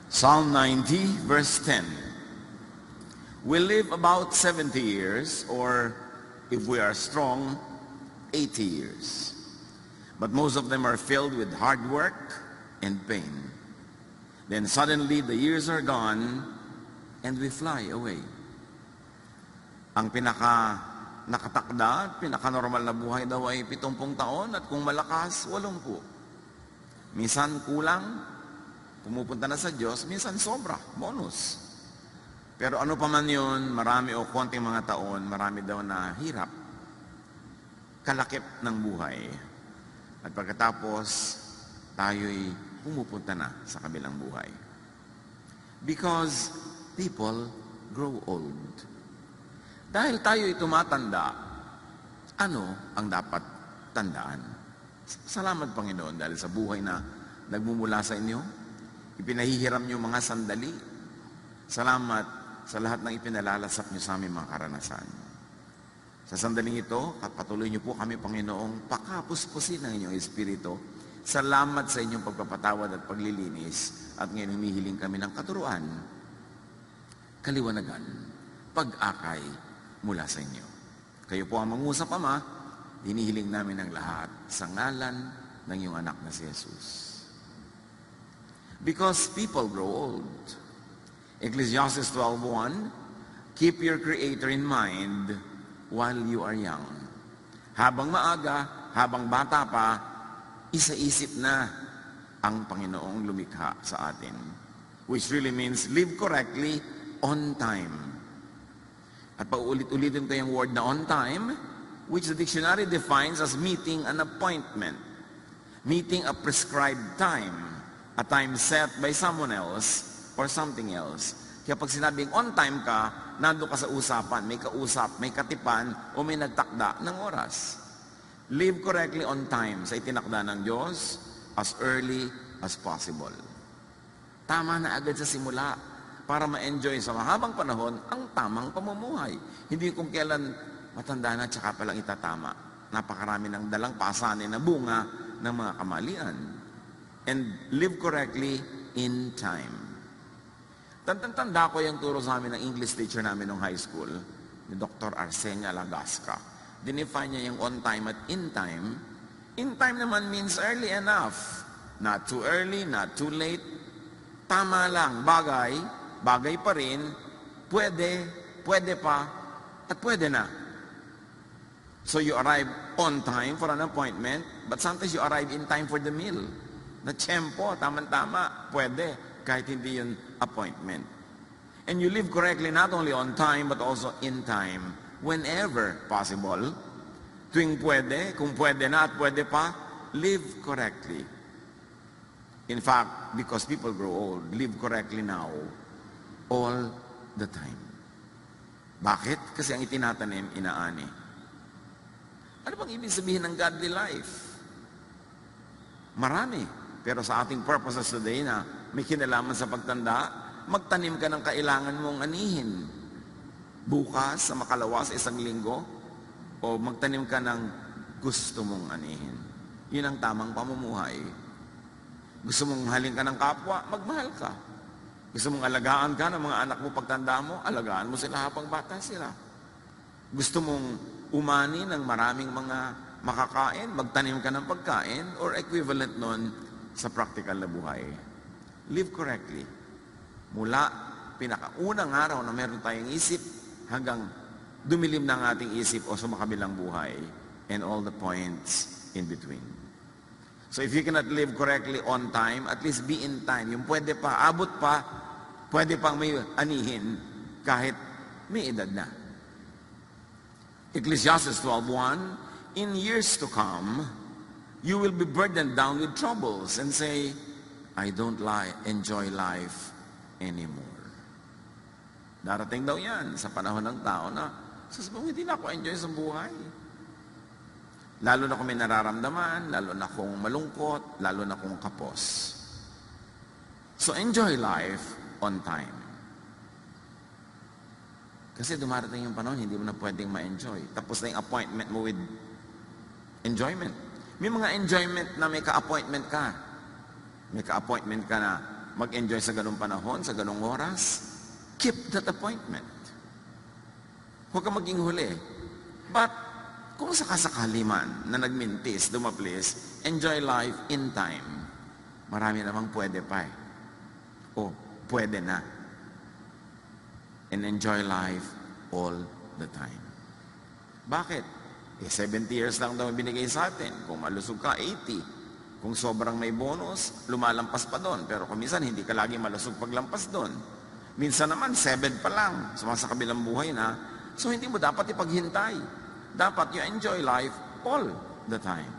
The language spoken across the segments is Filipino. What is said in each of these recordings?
Psalm 90, verse 10. We live about 70 years, or if we are strong, 80 years. But most of them are filled with hard work and pain. Then suddenly the years are gone and we fly away. Ang nakatakda, pinaka-normal na buhay daw ay 70 taon at kung malakas, 80. Minsan kulang, pumupunta na sa Diyos, minsan sobra, bonus. Pero ano pa man yun, marami o konting mga taon, marami daw na hirap, kalakip ng buhay. At pagkatapos, tayo'y pumupunta na sa kabilang buhay. Because people grow old. Dahil tayo'y tumatanda, ano ang dapat tandaan? Salamat Panginoon dahil sa buhay na nagmumula sa inyo. Ipinahihiram niyo mga sandali. Salamat sa lahat ng ipinalalasap niyo sa aming mga karanasan. Sa sandaling ito, patuloy niyo po kami, Panginoong, pakapuspusin ng inyong Espiritu. Salamat sa inyong pagpapatawad at paglilinis. At ngayon humihiling kami ng katuruan, kaliwanagan, pag-akay mula sa inyo. Kayo po ang mangusap, Ama. Hinihiling namin ang lahat sa ngalan ng iyong anak na si Jesus. Because people grow old. Ecclesiastes 12:1, keep your Creator in mind while you are young. Habang maaga, habang bata pa, isa-isip na ang Panginoong lumikha sa atin. Which really means live correctly on time. At paulit-ulitin ko yung word na on time, which the dictionary defines as meeting an appointment. Meeting a prescribed time. A time set by someone else or something else. Kaya pag sinabing on time ka, nando ka sa usapan, may kausap, may katipan, o may nagtakda ng oras. Live correctly on time sa itinakda ng Diyos as early as possible. Tama na agad sa simula para ma-enjoy sa mahabang panahon ang tamang pamumuhay. Hindi kung kailan matanda na tsaka palang itatama. Napakarami ng dalang pasanin na bunga ng mga kamalian. And live correctly in time. Tanda ko yung turo sa amin ng English teacher namin nung high school, ni Dr. Arsenia Lagasca. Dinefine niya yung on time at in time. In time naman means early enough. Not too early, not too late. Tama lang, bagay pa rin, pwede pa, at pwede na. So you arrive on time for an appointment, but sometimes you arrive in time for the meal. Na tiyempo, tama-tama, pwede, kahit hindi yun appointment. And you live correctly not only on time, but also in time, whenever possible. Tuwing pwede, kung pwede na at pwede pa, live correctly. In fact, because people grow old, live correctly now, all the time. Bakit? Kasi ang itinatanim, inaani. Ano bang ibig sabihin ng godly life? Marami. Pero sa ating purposes today na may kinalaman sa pagtanda, magtanim ka ng kailangan mong anihin. Bukas, sa makalawa, sa isang linggo, o magtanim ka ng gusto mong anihin. Yun ang tamang pamumuhay. Gusto mong mahalin ka ng kapwa, magmahal ka. Gusto mong alagaan ka ng mga anak mo pagtanda mo, alagaan mo sila habang bata sila. Gusto mong umani ng maraming mga makakain, magtanim ka ng pagkain, or equivalent nun sa practical na buhay. Live correctly. Mula pinakaunang araw na meron tayong isip hanggang dumilim na ang ating isip o sumakabilang buhay and all the points in between. So if you cannot live correctly on time, at least be in time. Yung pwede pa, abot pa, pwede pang may anihin kahit may edad na. Ecclesiastes 12:1, in years to come, you will be burdened down with troubles and say, I don't enjoy life anymore. Darating daw yan sa panahon ng tao na sasabihin, hindi na ako enjoy sa buhay. Lalo na kung may nararamdaman, lalo na kung malungkot, lalo na kung kapos. So enjoy life on time. Kasi dumarating yung panahon, hindi mo na pwedeng ma-enjoy. Tapos na yung appointment mo with enjoyment. May mga enjoyment na may ka-appointment ka. May ka-appointment ka na mag-enjoy sa ganung panahon, sa ganung oras, keep that appointment. Huwag ka maging huli. But, kung sakasakali man na nagmintis, dumaplis, enjoy life in time. Marami namang pwede pa eh. O, pwede na. And enjoy life all the time. Bakit? 70 years lang daw binigay sa atin. Kung malusog ka, 80. Kung sobrang may bonus, lumalampas pa doon. Pero kung minsan, hindi ka lagi malusog paglampas doon. Minsan naman, 7 pa lang. Sa kabilang buhay na. So, hindi mo dapat ipaghintay. Dapat you enjoy life all the time.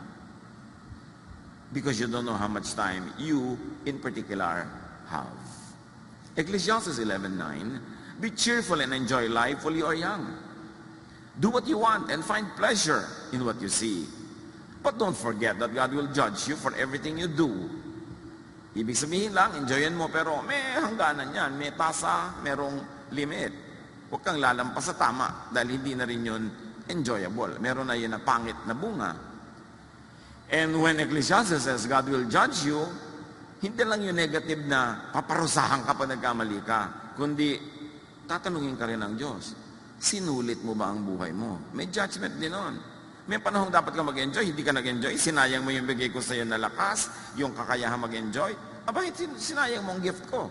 Because you don't know how much time you, in particular, have. Ecclesiastes 11:9, be cheerful and enjoy life while you are young. Do what you want and find pleasure in what you see. But don't forget that God will judge you for everything you do. Ibig sabihin lang, enjoyin mo, pero may hangganan yan, may tasa, merong limit. Huwag kang lalampas sa tama dahil hindi na rin yun enjoyable. Meron na yun na pangit na bunga. And when Ecclesiastes says God will judge you, hindi lang yung negative na paparusahan ka pag nagkamali ka, kundi tatanungin ka rin ng Diyos, sinulit mo ba ang buhay mo? May judgment din nun. May panahong dapat ka mag-enjoy, hindi ka nag-enjoy, sinayang mo yung bigay ko sa iyo na lakas, yung kakayahan mag-enjoy, sinayang mo ang gift ko.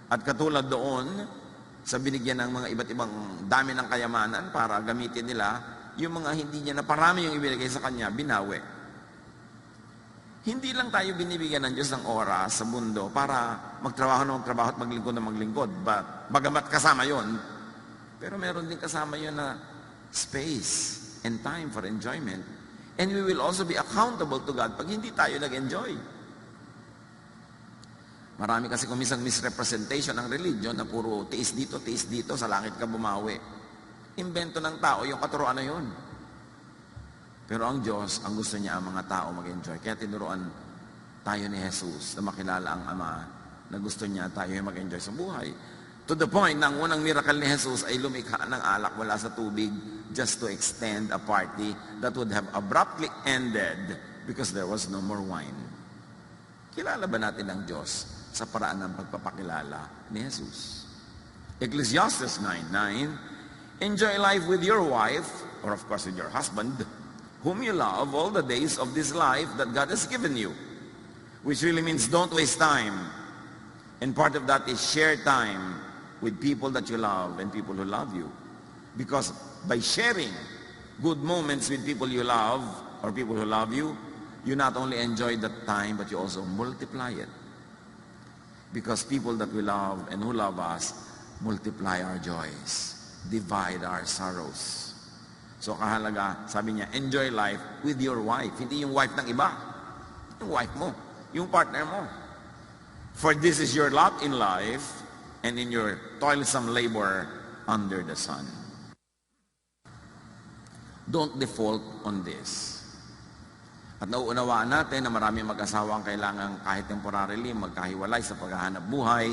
At katulad doon, sa binigyan ng mga iba't ibang dami ng kayamanan para gamitin nila, yung mga hindi niya na parami yung ibinigay sa kanya, binawi. Hindi lang tayo binibigyan ng Diyos ng oras sa mundo para magtrabaho na magtrabaho at maglingkod na maglingkod. Bagamat kasama yon, pero meron din kasama yon na space and time for enjoyment. And we will also be accountable to God pag hindi tayo nag-enjoy. Marami kasi kumisang misrepresentation ng religion na puro tiis dito, sa langit ka bumawi. Invento ng tao, yung katuruan na yun. Pero ang Diyos, ang gusto niya ang mga tao mag-enjoy. Kaya tinuruan tayo ni Jesus na makilala ang Ama na gusto niya tayo mag-enjoy sa buhay. To the point na ang unang miracle ni Jesus ay lumikha ng alak wala sa tubig just to extend a party that would have abruptly ended because there was no more wine. Kilala ba natin ang Diyos sa paraan ng pagpapakilala ni Jesus? Ecclesiastes 9:9, enjoy life with your wife, or of course with your husband, whom you love all the days of this life that God has given you. Which really means don't waste time. And part of that is share time with people that you love and people who love you. Because by sharing good moments with people you love or people who love you, you not only enjoy that time, but you also multiply it. Because people that we love and who love us multiply our joys, divide our sorrows. So kahalaga, sabi niya, enjoy life with your wife. Hindi yung wife ng iba. Yung wife mo, yung partner mo. For this is your lot in life and in your toilsome labor under the sun. Don't default on this. At nauunawaan natin na maraming mag-asawa ang kailangan kahit temporarily magkahiwalay sa paghahanap buhay.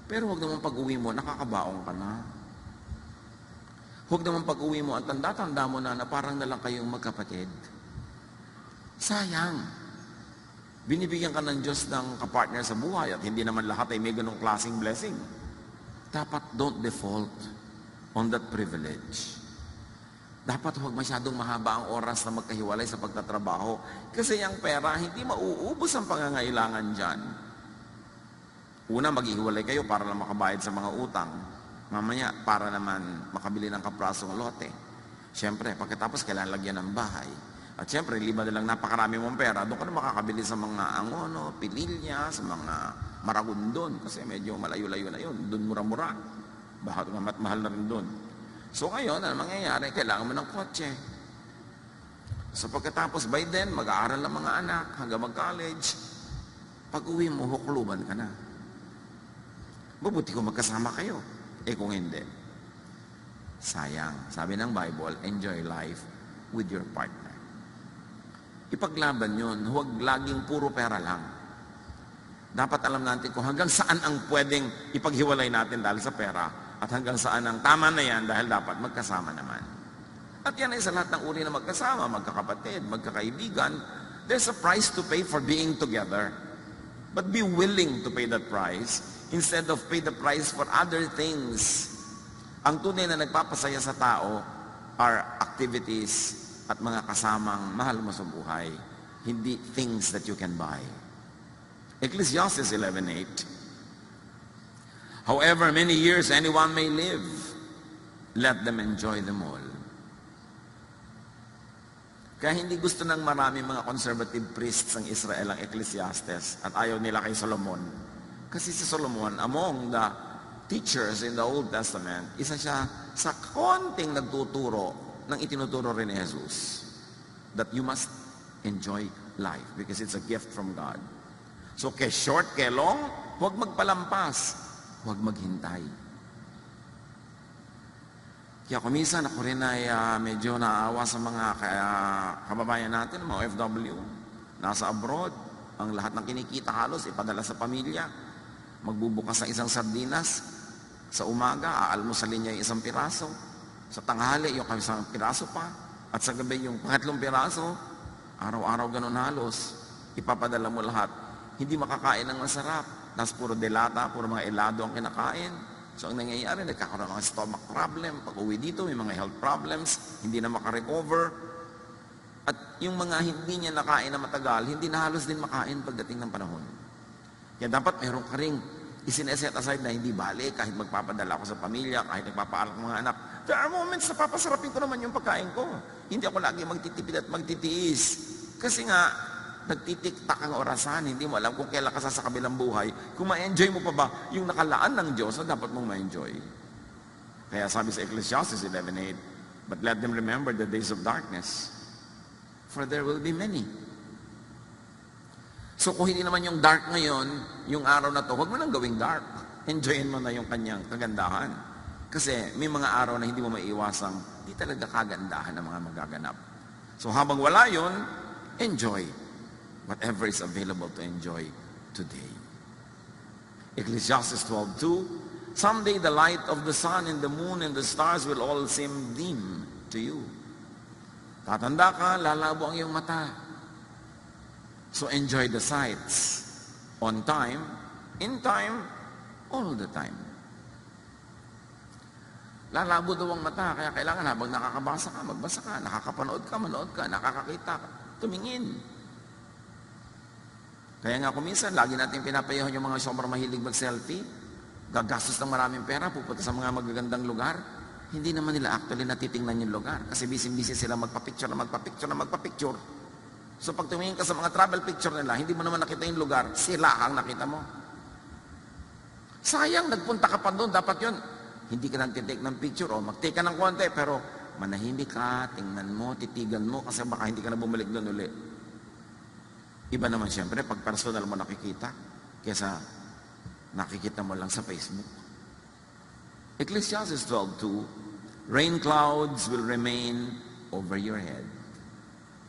Pero huwag naman pag-uwi mo, nakakabaong ka na. Huwag naman pag-uwi mo at tanda-tanda mo na parang na lang kayong magkapatid. Sayang. Binibigyan ka ng Diyos ng kapartner sa buhay at hindi naman lahat ay may ganong klaseng blessing. Dapat don't default on that privilege. Dapat huwag masyadong mahaba ang oras na magkahiwalay sa pagtatrabaho kasi ang pera, hindi mauubos ang pangangailangan dyan. Una, maghihiwalay kayo para lang makabayad sa mga utang. Mamaya, para naman makabili ng kaprasong lote. Siyempre, pagkatapos kailangan lagyan ng bahay. At siyempre, liba nilang napakarami mong pera, doon ka na makakabili sa mga angono, pililya, sa mga maragundon. Kasi medyo malayo-layo na yun. Doon mura-mura. Bakit mahal na rin doon. So ngayon, ano mangyayari? Kailangan mo ng kotse. So pagkatapos, by then, mag-aaral ang mga anak, hanggang mag-college. Pag-uwi mo, hukluban ka na. Mabuti kung magkasama kayo. Kung hindi, sayang. Sabi ng Bible, enjoy life with your partner. Ipaglaban yun. Huwag laging puro pera lang. Dapat alam natin kung hanggang saan ang pwedeng ipaghiwalay natin dahil sa pera at hanggang saan ang tama na yan dahil dapat magkasama naman. At yan ay sa lahat ng uri na magkasama, magkakapatid, magkakaibigan. There's a price to pay for being together. But be willing to pay that price instead of pay the price for other things. Ang tunay na nagpapasaya sa tao are activities at mga kasamang mahal mo sa buhay, hindi things that you can buy. Ecclesiastes 11:8. However many years anyone may live, let them enjoy them all. Kaya hindi gusto ng marami mga conservative priests ng Israel ang Ecclesiastes at ayaw nila kay Solomon. Kasi si Solomon, among the teachers in the Old Testament, isa siya sa konting nagtuturo ng itinuturo rin ni Jesus. That you must enjoy life because it's a gift from God. So kay short, kay long, huwag magpalampas, huwag maghintay. Kaya kuminsan ako rin ay medyo naawa sa mga kababayan natin, mga OFW, nasa abroad, ang lahat ng kinikita halos ipadala sa pamilya. Magbubukas ng isang sardinas, sa umaga, aalmusalin niya yung isang piraso, sa tanghali, yung isang piraso pa, at sa gabi yung pangatlong piraso, araw-araw ganun halos, ipapadala mo lahat. Hindi makakain ng masarap, tapos puro delata, puro mga elado ang kinakain. So ang nangyayari, nagkakaroon ng stomach problem. Pag uwi dito, may mga health problems, hindi na makarecover. At yung mga hindi niya nakain na matagal, hindi na halos din makain pagdating ng panahon. Kaya dapat meron ka ring isineset aside na hindi balik kahit magpapadala ako sa pamilya, kahit nagpapaalak ng mga anak. There are moments na papasarapin ko naman yung pagkain ko. Hindi ako lagi magtitipid at magtitiis. Kasi nga, nagtitiktak ang orasan, hindi mo alam kung kailan ka sa kabilang buhay, kung ma-enjoy mo pa ba yung nakalaan ng Diyos na dapat mong ma-enjoy. Kaya sabi sa Ecclesiastes 11:8, but let them remember the days of darkness, for there will be many. So kung hindi naman yung dark ngayon, yung araw na to, huwag mo nang gawing dark. Enjoyin mo na yung kanyang kagandahan. Kasi may mga araw na hindi mo maiiwasang, di talaga kagandahan ang mga magaganap. So habang wala yun, enjoy whatever is available to enjoy today. Ecclesiastes 12:2, someday the light of the sun and the moon and the stars will all seem dim to you. Tatanda ka, lalabo ang iyong mata. So enjoy the sights on time, in time, all the time. Lalabo daw ang mata, kaya kailangan habang nakakabasa ka, magbasa ka, nakakapanood ka, manood ka, nakakakita ka, tumingin. Kaya nga kuminsan, lagi natin pinapayahan yung mga sobrang mahilig mag-selfie, gagastos ng maraming pera, pupunta sa mga magagandang lugar, hindi naman nila actually natitingnan yung lugar. Kasi busy-busy sila magpa-picture na magpa-picture. So pag tumingin ka sa mga travel picture nila, hindi mo naman nakita yung lugar, sila ang nakita mo. Sayang, nagpunta ka pa doon, dapat yun. Hindi ka nag-take ng picture, o mag-take ka ng konti, pero manahimik ka, tingnan mo, titigan mo, kasi baka hindi ka na bumalik doon uli. Iba naman siyempre, pag personal mo nakikita, kesa nakikita mo lang sa Facebook. Ecclesiastes 12:2, rain clouds will remain over your head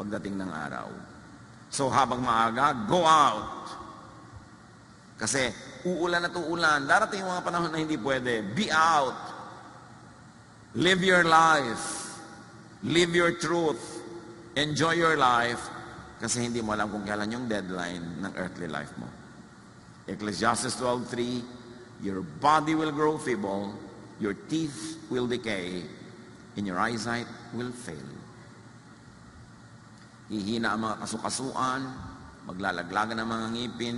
pagdating ng araw. So habang maaga, go out. Kasi uulan at uulan, darating yung mga panahon na hindi pwede. Be out. Live your life. Live your truth. Enjoy your life. Kasi hindi mo alam kung kailan yung deadline ng earthly life mo. Ecclesiastes 12:3, your body will grow feeble, your teeth will decay, and your eyesight will fail. Hihina ang mga kasukasuan, maglalaglagan ang mga ngipin,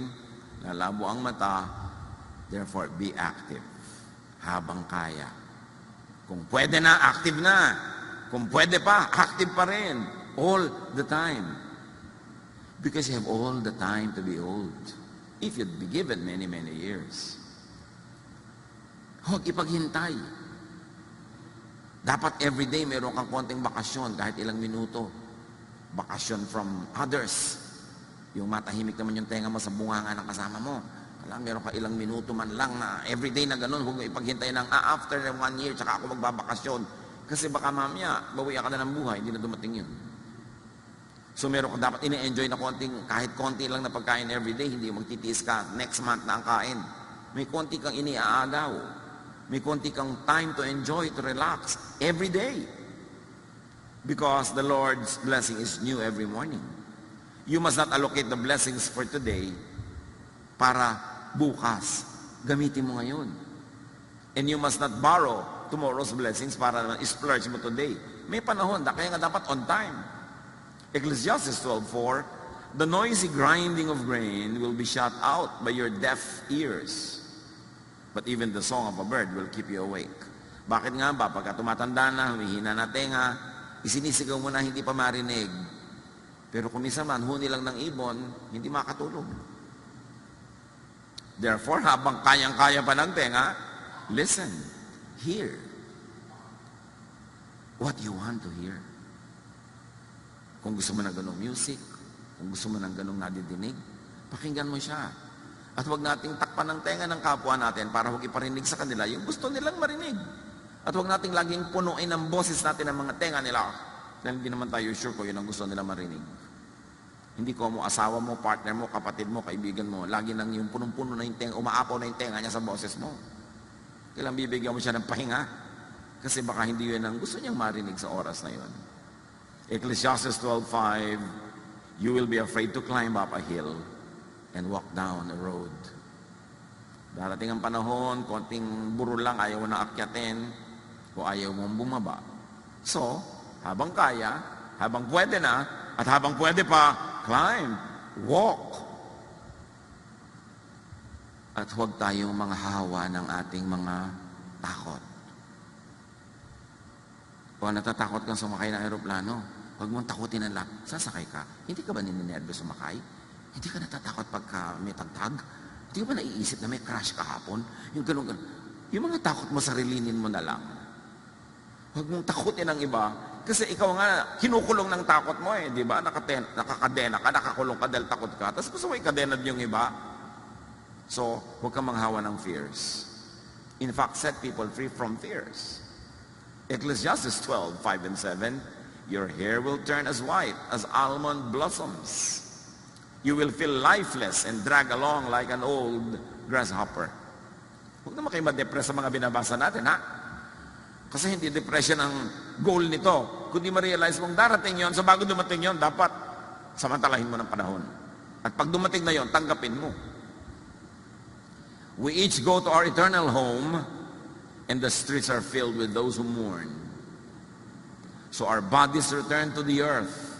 lalabo ang mata, therefore be active habang kaya. Kung pwede na, active na. Kung pwede pa, active pa rin. All the time. Because you have all the time to be old. If you'd be given many, many years. Huwag ipaghintay. Dapat everyday meron kang konting bakasyon, kahit ilang minuto. Bakasyon from others. Yung matahimik naman yung tenga mo sa bunganga ng kasama mo. Alam, meron ka ilang minuto man lang na everyday na ganun, huwag mo ipaghintay ng after 1 year, tsaka ako magbabakasyon. Kasi baka mamaya, bawian ka na ng buhay, hindi na dumating yun. So meron ka dapat ine-enjoy na konting, kahit konti lang na pagkain everyday, hindi magtitiis ka, next month na ang kain. May konti kang iniaagaw. May konti kang time to enjoy, to relax, every day. Because the Lord's blessing is new every morning. You must not allocate the blessings for today para bukas. Gamitin mo ngayon. And you must not borrow tomorrow's blessings para naman splurge mo today. May panahon, kaya nga dapat on time. Ecclesiastes 12:4, the noisy grinding of grain will be shut out by your deaf ears. But even the song of a bird will keep you awake. Bakit nga ba? Pagka tumatanda na, humihina na tenga, isinisigaw mo na hindi pa marinig. Pero kung minsan man, huni lang ng ibon, hindi makatulog. Therefore, habang kayang-kaya pa ng tenga, listen, hear what you want to hear. Kung gusto mo ng ganong music, kung gusto mo ng ganong nadidinig, pakinggan mo siya. At huwag nating takpan ng tenga ng kapwa natin para huwag iparinig sa kanila yung gusto nilang marinig. At huwag nating laging punuin ang boses natin ng mga tenga nila. Dahil hindi naman tayo sure kung yun ang gusto nila marinig. Hindi ko mo, asawa mo, partner mo, kapatid mo, kaibigan mo, lagi nang yung punong-puno na yung tenga, umaapaw na yung tenga niya sa boses mo. Kailang bibigyan mo siya ng pahinga. Kasi baka hindi yun ang gusto niyang marinig sa oras na yun. Ecclesiastes 12:5, you will be afraid to climb up a hill and walk down a road. Darating ang panahon, konting burol lang, ayaw na akyatin, o ayaw mong bumaba. So, habang kaya, habang pwede na, at habang pwede pa, climb, walk. At huwag tayong mga hawa ng ating mga takot. Kung natatakot kang sumakay ng aeroplano, huwag mong takutin ang lahat. Sasakay ka. Hindi ka ba nininervyo sumakay? Hindi ka natatakot pagka may tagtag? Hindi ka ba naiisip na may crash kahapon? Yung ganun. Yung mga takot mo, sarilinin mo na lang. Huwag mong takutin ang iba. Kasi ikaw nga, kinukulong ng takot mo eh. Di ba? Nakakadena ka, nakakulong ka dahil takot ka. Tapos gusto mo ikadenad yung iba. So, huwag kang manghawa ng fears. In fact, set people free from fears. Ecclesiastes 12:5 and 7, your hair will turn as white as almond blossoms. You will feel lifeless and drag along like an old grasshopper. Huwag naman kayo ma-depress sa mga binabasa natin, ha? Kasi hindi depression ang goal nito. Kundi ma-realize mong darating yon, so bago dumating yon, dapat samantalahin mo ng panahon. At pag dumating na yon, tanggapin mo. We each go to our eternal home, and the streets are filled with those who mourn. So our bodies return to the earth,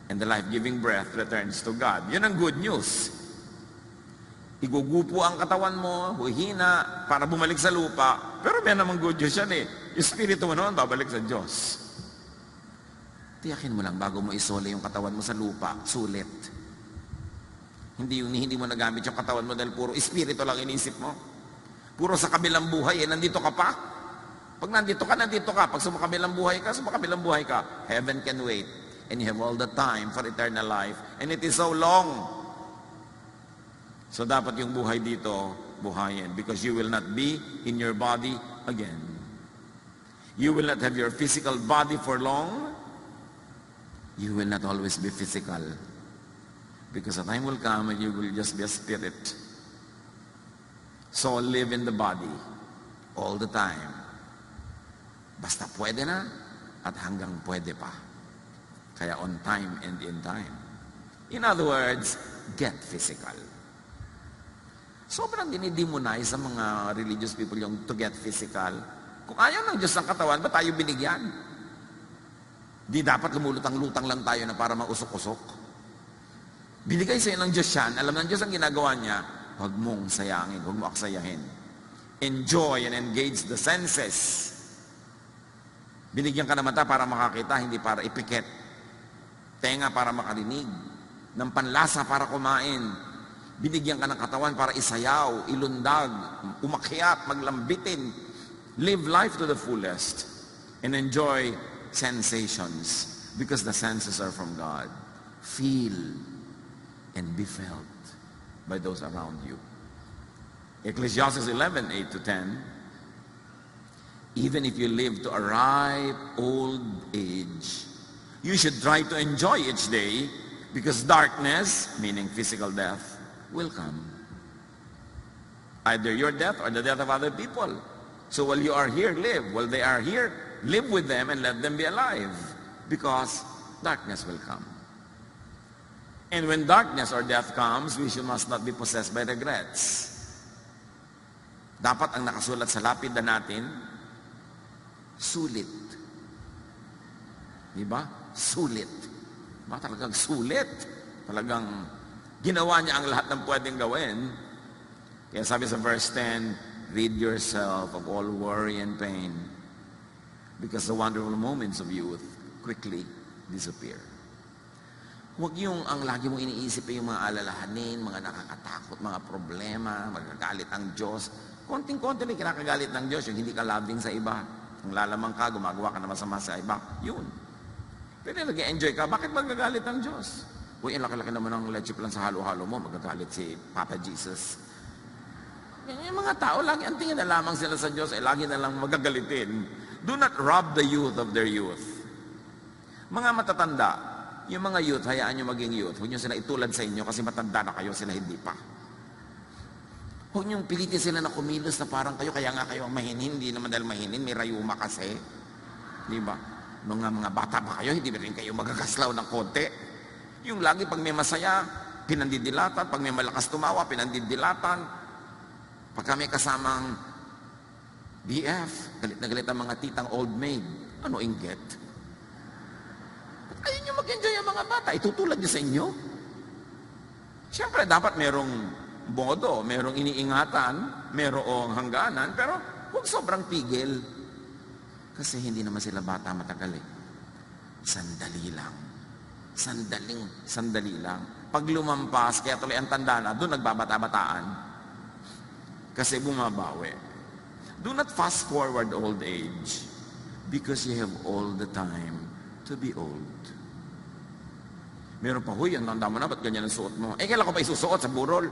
and the life-giving breath returns to God. Yun ang good news. Igugupo ang katawan mo, huhina, para bumalik sa lupa. Pero may namang good news yan eh. Yung spirito mo naman, babalik sa Diyos. Tiyakin mo lang, bago mo isole yung katawan mo sa lupa, sulit. Hindi mo nagamit yung katawan mo dahil puro espiritu lang inisip mo. Puro sa kabilang buhay, nandito ka pa. Pag nandito ka, nandito ka. Pag sumakabilang buhay ka, sumakabilang buhay ka. Heaven can wait. And you have all the time for eternal life. And it is so long. So dapat yung buhay dito, buhayin. Because you will not be in your body again. You will not have your physical body for long. You will not always be physical. Because a time will come and you will just be a spirit. So live in the body all the time. Basta pwede na at hanggang pwede pa. Kaya on time and in time. In other words, get physical. Sobrang dinidemonize sa mga religious people yung to get physical. Kung ayaw ng Diyos ng katawan, ba tayo binigyan? Di dapat lumulutang-lutang lang tayo na para mausok-usok. Binigay sa'yo ng Diyos yan, alam ng Diyos ang ginagawa niya, huwag mong sayangin, huwag mo aksayahin. Enjoy and engage the senses. Binigyan ka ng mata para makakita, hindi para ipikit. Tenga para makarinig. Ng panlasa para kumain. Binigyan ka ng katawan para isayaw, ilundag, umakyat, maglambitin. Live life to the fullest and enjoy sensations because the senses are from God. Feel and be felt by those around you. Ecclesiastes 11:8 to 10, even if you live to a ripe old age, you should try to enjoy each day because darkness, meaning physical death, will come. Either your death or the death of other people. So while you are here, live. While they are here, live with them and let them be alive because darkness will come. And when darkness or death comes, we must not be possessed by regrets. Dapat ang nakasulat sa lapid na natin, sulit. Diba? Sulit. Ba, talagang sulit. Talagang ginawa niya ang lahat ng pwedeng gawin. Kaya sabi sa verse 10, rid yourself of all worry and pain because the wonderful moments of youth quickly disappear. Huwag yung ang lagi mong iniisip yung mga alalahanin, mga nakakatakot, mga problema, magagalit ang Diyos. Konting-konti lang kinakagalit ng Diyos, yung hindi ka loving sa iba. Ang lalamang ka, gumagawa ka na masama sa iba. Yun. Pero nag-enjoy ka, bakit magagalit ang Diyos? Uy, ang laki-laki naman ng leche plan sa halo-halo mo, magagalit si Papa Jesus. Yung mga tao, lagi ang tingin na lamang sila sa Diyos, lagi na lang magagalitin. Do not rob the youth of their youth. Mga matatanda, yung mga youth, hayaan nyo maging youth. Huwag nyo sila itulad sa inyo kasi matanda na kayo, sila hindi pa. Huwag nyo pilitin sila na kumilos na parang kayo, kaya nga kayo ang mahinin. Hindi naman dahil mahinin, may rayuma kasi. Di ba? Nung mga bata pa kayo, hindi rin kayo magagaslaw ng konti. Yung lagi pag may masaya, pinandidilatan. Pag may malakas tumawa, pinandidilatan. Pag kami kasamang BF, galit na galit ang mga titang old maid. Ano inggit? Ayun nyo mag-enjoy ang mga bata. Itutulad nyo sa inyo. Siyempre, dapat merong bodo, merong iniingatan, merong hangganan, pero huwag sobrang pigil. Kasi hindi naman sila bata matagal eh. Sandali lang. Sandali lang. Pag lumampas, kaya tuloy ang tanda na, doon nagbabata-bataan. Kasi bumabawi. Do not fast forward old age because you have all the time to be old. Meron pa, huy, ang tanda mo na, ba't ganyan ang suot mo? Kailan ko pa isusuot sa burol?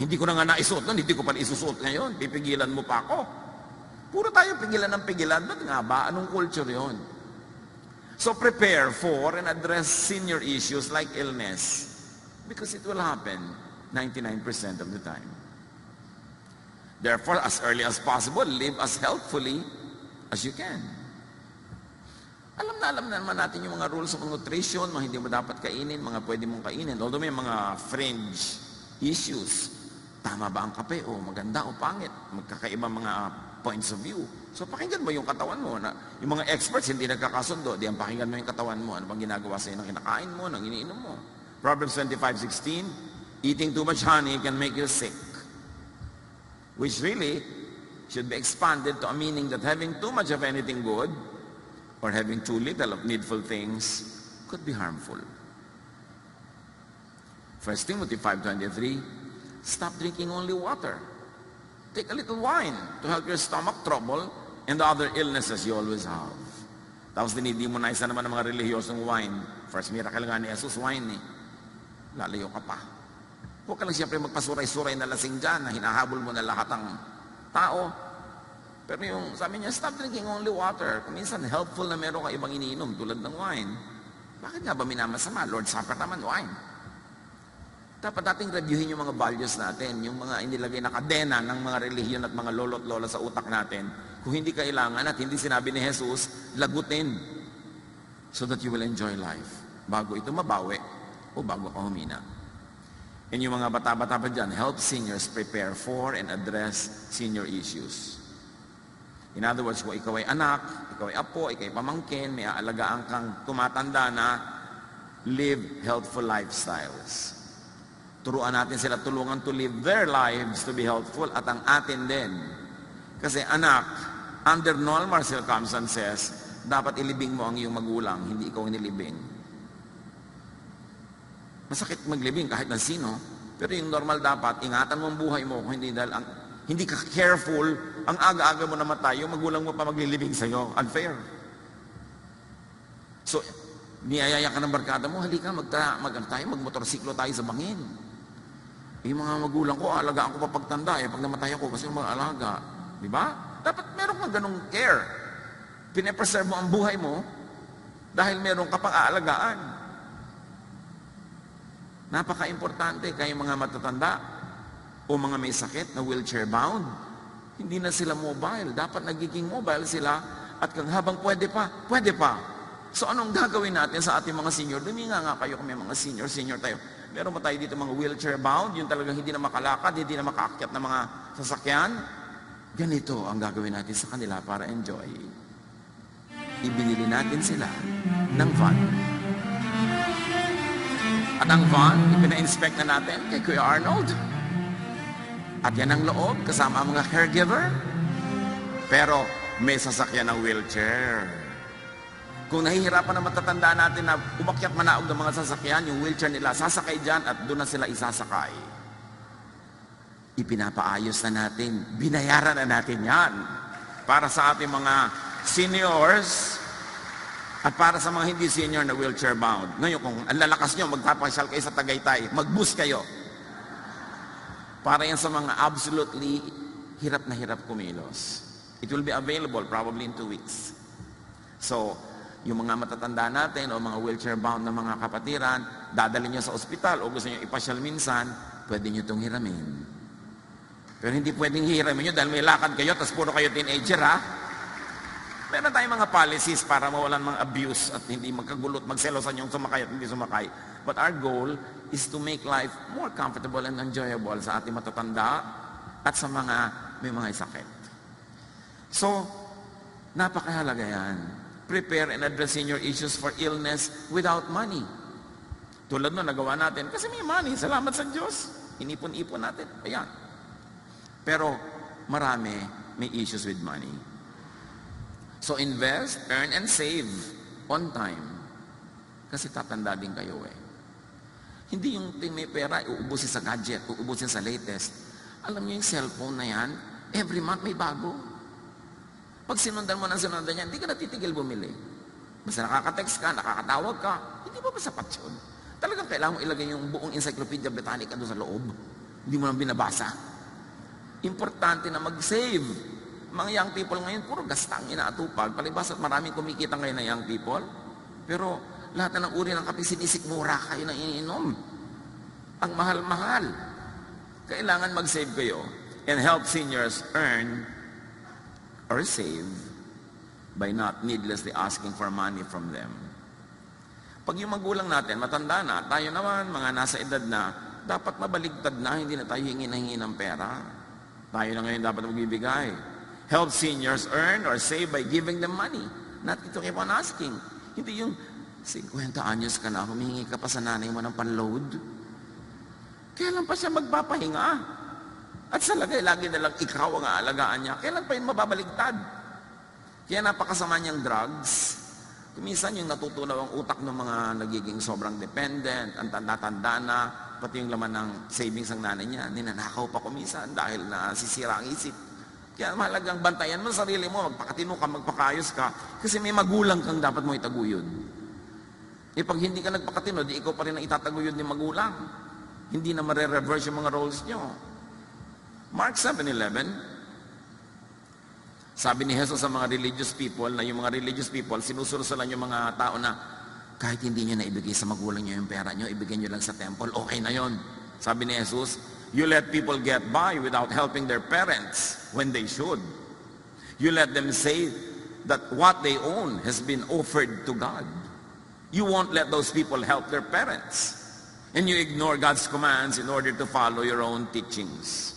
Hindi ko na nga naisuot nun, hindi ko pa isusuot ngayon. Pipigilan mo pa ako. Puro tayo pigilan ng pigilan. Ba't nga ba? Anong culture yon? So prepare for and address senior issues like illness because it will happen 99% of the time. Therefore, as early as possible, live as healthfully as you can. Alam na naman natin yung mga rules of nutrition, mga hindi mo dapat kainin, mga pwede mong kainin. Although may mga fringe issues. Tama ba ang kape? O maganda o pangit? Magkakaiba mga points of view. So pakinggan mo yung katawan mo. Yung mga experts hindi nagkakasundo. Di ang pakinggan mo yung katawan mo. Ano bang ginagawa sa'yo ng kinakain mo, ng iniinom mo? Proverbs 25:16, eating too much honey can make you sick. Which really should be expanded to a meaning that having too much of anything good or having too little of needful things could be harmful. 1 Timothy 5:23, stop drinking only water. Take a little wine to help your stomach trouble and the other illnesses you always have. Tapos dinidemonize na naman ng mga relihiyosong wine. First miracle nga ni Jesus, wine eh. Lalayo ka pa. Huwag ka lang siyempre magpasuray-suray na lasing dyan na hinahabol mo na lahat ng tao. Pero yung sabi niya, stop drinking only water. Kung minsan helpful na meron ka ibang iniinom tulad ng wine. Bakit nga ba minamasama? Lord's Supper naman, wine. Dapat nating reviewin yung mga values natin, yung mga inilagay na kadena ng mga relihiyon at mga lolo't lola sa utak natin. Kung hindi kailangan at hindi sinabi ni Jesus, lagutin so that you will enjoy life. Bago ito mabawi o bago ka humina. And yung mga bata-bata pa dyan, help seniors prepare for and address senior issues. In other words, kung ikaw ay anak, ikaw ay apo, ikaw ay pamangkin, may aalagaan kang tumatanda na, live healthful lifestyles. Turuan natin sila tulungan to live their lives to be healthful at ang atin din. Kasi anak, under normal circumstances, dapat ilibing mo ang iyong magulang, hindi ikaw nilibing. Masakit maglibing kahit na sino, pero yung normal dapat, ingatan mo ang buhay mo kung hindi dahil hindi ka careful, ang aga-aga mo namatay, yung magulang mo pa maglilibing sa'yo. Unfair. So, niyayaya ka ng barkada mo, halika, magmotorsiklo tayo sa bangin. Yung mga magulang ko, alagaan ko pa pagtanda, pag namatay ako, kasi yung mga alaga. Di ba? Dapat meron kang ganong care. Pine-preserve mo ang buhay mo dahil meron ka pang aalagaan. Napaka-importante kayong mga matatanda o mga may sakit na wheelchair bound. Hindi na sila mobile. Dapat nagiging mobile sila at kung habang pwede pa, So anong gagawin natin sa ating mga senior? Duminga nga kayo kung may mga senior tayo. Meron ba tayo dito mga wheelchair bound, yung talagang hindi na makalakad, hindi na makaakyat ng mga sasakyan? Ganito ang gagawin natin sa kanila para enjoy. Ibinili natin sila ng van. At ang van, ipina-inspect na natin kay Kuya Arnold. At yan ang loob, kasama ang mga caregiver. Pero may sasakyan ng wheelchair. Kung nahihirapan na matatanda natin na umakyat manaog ng mga sasakyan, yung wheelchair nila, sasakay dyan at doon na sila isasakay. Ipinapaayos na natin, binayaran na natin yan para sa ating mga seniors at para sa mga hindi senior na wheelchair bound. Ngayon, kung ang lalakas nyo, magpapasyal kayo sa Tagaytay, mag-bus kayo. Para yan sa mga absolutely hirap na hirap kumilos. It will be available probably in 2 weeks. So, yung mga matatanda natin o mga wheelchair-bound na mga kapatiran, dadalhin nyo sa ospital o gusto nyo ipasyal minsan, pwede nyo itong hiramin. Pero hindi pwedeng hiramin nyo dahil may lakad kayo, tapos puro kayo teenager, ha? Meron tayong mga policies para mawalan mga abuse at hindi magkagulot, magselosan yung sumakay at hindi sumakay. But our goal is to make life more comfortable and enjoyable sa ating matatanda at sa mga may mga sakit. So, napakahalaga yan. Prepare and address senior issues for illness without money. Tulad nun, nagawa natin. Kasi may money. Salamat sa Diyos. Inipon-ipon natin. Ayan. Pero marami may issues with money. So invest, earn, and save on time. Kasi tatanda din kayo eh. Hindi yung may pera, uubusin sa gadget, uubusin sa latest. Alam niyo yung cellphone na yan, every month may bago. Pag sinundan mo ng sinundan niya, hindi ka natitigil bumili. Basta nakaka-text ka, nakakatawag ka, hindi ba sapat yun? Talagang kailangan mo ilagay yung buong Encyclopedia Britannica doon sa loob. Hindi mo lang binabasa. Importante na mag-save. Mga young people ngayon, puro gastang inaatupag. Palibas at maraming kumikita ngayon na young people. Pero lahat na ng uri ng kape, sinisikmura kayo na iniinom. Ang mahal-mahal. Kailangan mag-save kayo and help seniors earn or save by not needlessly asking for money from them. Pag yung magulang natin, matanda na, tayo naman, mga nasa edad na, dapat mabaligtad na, hindi na tayo hingi ng pera. Tayo na ngayon dapat magbibigay. Help seniors earn or save by giving them money. Not to keep on asking. Hindi yung 50 anyos ka na, humihingi ka pa sa nanay mo ng panload. Kailan pa siya magpapahinga? At sa lagay, lagi na lang ikaw ang aalagaan niya. Kailan pa yun mababaligtad? Kaya napakasama niyang drugs. Kuminsan yung natutunaw ang utak ng mga nagiging sobrang dependent, ang tanda-tanda na, pati yung laman ng savings ng nanay niya, ninanakaw pa kuminsan dahil nasisira ang isip. Kaya mahalagang bantayan mo sa sarili mo, magpakatino ka, magpakayos ka, kasi may magulang kang dapat mo itaguyod. Eh pag hindi ka nagpakatino, di ikaw pa rin ang itataguyod ni magulang. Hindi na mare-reverse yung mga roles niyo. Mark 7:11, sabi ni Jesus sa mga religious people, na yung mga religious people, sinusurusulan yung mga tao na kahit hindi nyo na ibigay sa magulang nyo yung pera nyo, ibigay nyo lang sa temple, okay na yon. Sabi ni Jesus, you let people get by without helping their parents when they should. You let them say that what they own has been offered to God. You won't let those people help their parents. And you ignore God's commands in order to follow your own teachings.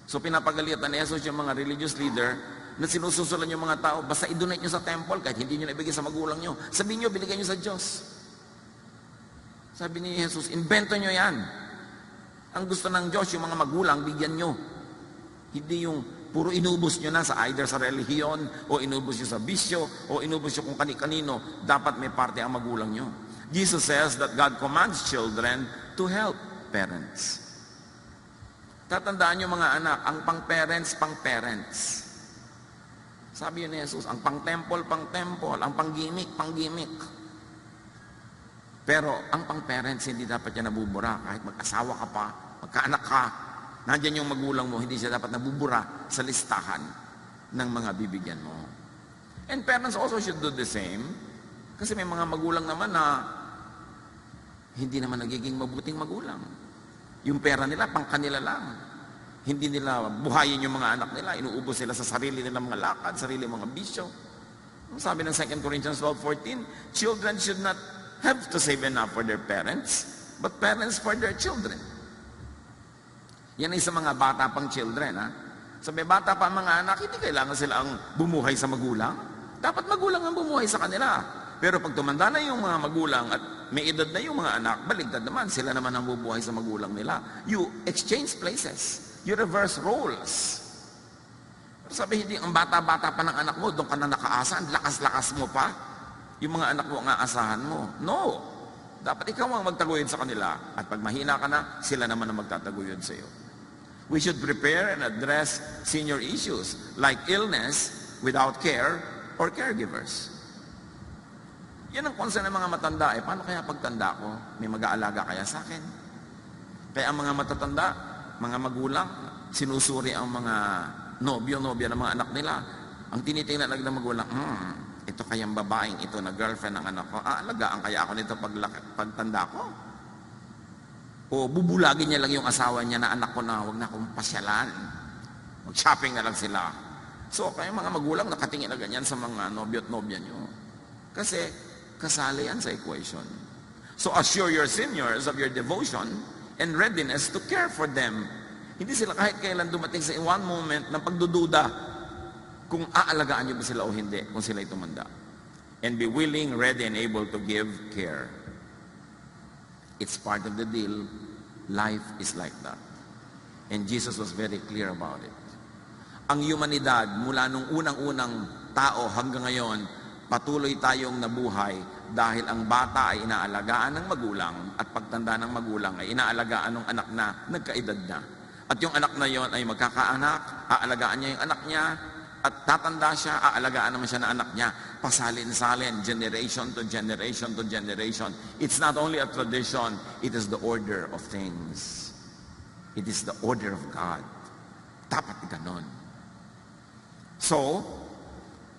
So pinapagalitan ni Jesus yung mga religious leader na sinususulan yung mga tao, basta i-donate nyo sa temple kahit hindi nyo naibigay sa magulang nyo. Sabihin nyo, binigay nyo sa Diyos. Sabi ni Jesus, invento nyo yan. Ang gusto ng Diyos, yung mga magulang, bigyan nyo. Hindi yung puro inubos nyo na sa either sa relihiyon, o inubos nyo sa bisyo, o inubos nyo kung kani-kanino. Dapat may parte ang magulang nyo. Jesus says that God commands children to help parents. Tatandaan nyo mga anak, ang pang-parents, pang-parents. Sabi yun ni Jesus, ang pang-temple, pang-temple, ang pang-gimmick, pang-gimmick. Pero ang pang-parents, hindi dapat yan nabubura. Kahit mag-asawa ka pa, magkaanak ka, nandiyan yung magulang mo, hindi siya dapat nabubura sa listahan ng mga bibigyan mo. And parents also should do the same. Kasi may mga magulang naman na hindi naman nagiging mabuting magulang. Yung pera nila, pang kanila lang. Hindi nila buhayin yung mga anak nila. Inuubos sila sa sarili nilang mga lakad, sarili mga bisyo. Sabi ng 2 Corinthians 12:14, children should not have to save enough for their parents, but parents for their children. Yan ay sa mga bata pang children, ha? Sabi, bata pa ang mga anak, hindi kailangan sila ang bumuhay sa magulang. Dapat magulang ang bumuhay sa kanila. Pero pag tumanda na yung mga magulang at may edad na yung mga anak, baligtad naman, sila naman ang bubuhay sa magulang nila. You exchange places. You reverse roles. Pero sabi, hindi ang bata-bata pa ng anak mo, doon ka na nakaasa, ang lakas-lakas mo pa. Yung mga anak mo ang aasahan mo. No. Dapat ikaw ang magtaguyod sa kanila. At pag mahina ka na, sila naman ang magtataguyod sa iyo. We should prepare and address senior issues like illness without care or caregivers. Yan ang concern ng mga matanda. Paano kaya pagtanda ko? May mag-aalaga kaya sa akin? Kaya ang mga matatanda, mga magulang, sinusuri ang mga nobyo-nobya ng mga anak nila. Ang tinitingnan ng magulang, ito kayang babaeng ito na girlfriend ng anak ko, alagaan kaya ako nito pagtanda ko? O bubulagin niya lang yung asawa niya na anak ko na huwag na akong pasyalan. Mag-shopping na lang sila. So, kaya mga magulang nakatingin na ganyan sa mga nobyo at nobya niyo. Kasi, kasali yan sa equation. So, assure your seniors of your devotion and readiness to care for them. Hindi sila kahit kailan dumating sa one moment ng pagdududa kung aalagaan niyo ba sila o hindi, kung sila tumanda. And be willing, ready, and able to give care. It's part of the deal. Life is like that. And Jesus was very clear about it. Ang humanidad, mula nung unang-unang tao hanggang ngayon, patuloy tayong nabuhay dahil ang bata ay inaalagaan ng magulang at pagtanda ng magulang ay inaalagaan ng anak na nagkaedad na. At yung anak na yon ay magkakaanak, aalagaan niya yung anak niya, at tatanda siya, aalagaan naman siya ng anak niya. Pasalin-salin, generation to generation to generation. It's not only a tradition, it is the order of things. It is the order of God. Dapat ganon. So,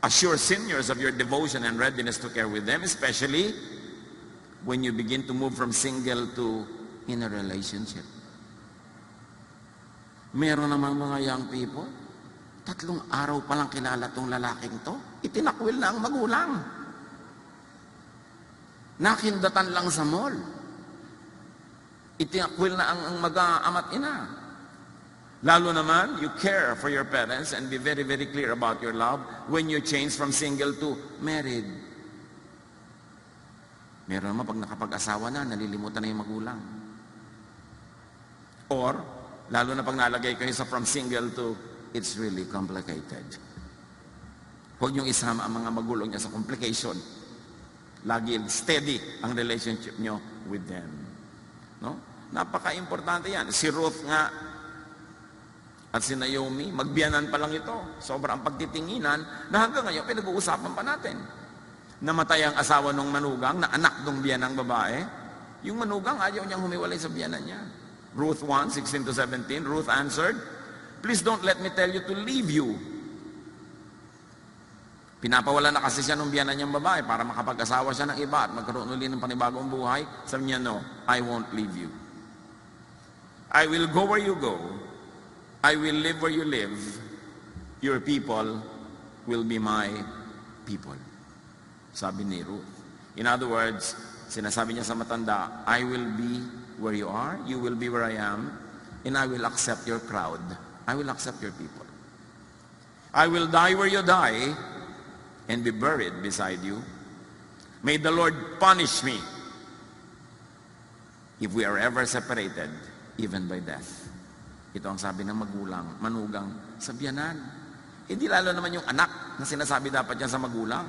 assure seniors of your devotion and readiness to care with them, especially when you begin to move from single to in a relationship. Meron namang mga young people, 3 araw pa lang kilala tong lalaking to, itinakwil na ang magulang. Nakindatan lang sa mall. Itinakwil na ang mag-ama't ina. Lalo naman, you care for your parents and be very, very clear about your love when you change from single to married. Meron naman pag nakapag-asawa na, nalilimutan na yung magulang. Or, lalo na pag nalagay kayo sa from single to it's really complicated. Huwag niyong isama ang mga magulang niya sa complication. Lagi steady ang relationship niyo with them. No? Napaka-importante yan. Si Ruth nga at si Naomi, magbiyanan pa lang ito. Sobrang pagtitinginan na hanggang ngayon pinag-uusapan pa natin. Namatay ang asawa ng manugang na anak ng biyanang babae. Yung manugang ayaw niyang humiwalay sa biyanan niya. Ruth 1:16-17, Ruth answered, "Please don't let me tell you to leave you." Pinapawala na kasi siya ng biyanan niyang babae para makapag-asawa siya ng iba at magkaroon ulit ng panibagong buhay. Sabi niya, "No, I won't leave you. I will go where you go. I will live where you live. Your people will be my people." Sabi ni Ruth. In other words, sinasabi niya sa matanda, I will be where you are, you will be where I am, and I will accept your crowd. I will accept your people. I will die where you die and be buried beside you. May the Lord punish me if we are ever separated, even by death. Ito ang sabi ng manugang sa biyanan. Hindi lalo naman yung anak na sinasabi dapat yan sa magulang.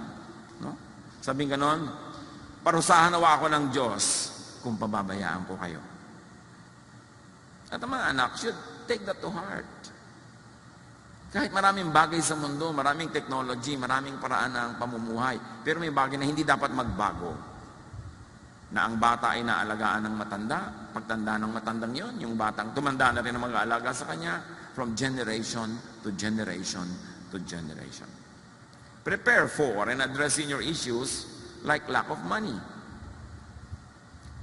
No? Sabi ganon, parusahan nawa ako ng Diyos kung pababayaan ko kayo. At ang mga anak should take that to heart. Kahit maraming bagay sa mundo, maraming technology, maraming paraan ng pamumuhay, pero may bagay na hindi dapat magbago. Na ang bata ay naalagaan ng matanda, pagtanda ng matandang yon, yung batang tumanda na rin ang mag-aalaga sa kanya, from generation to generation to generation. Prepare for and address senior issues like lack of money.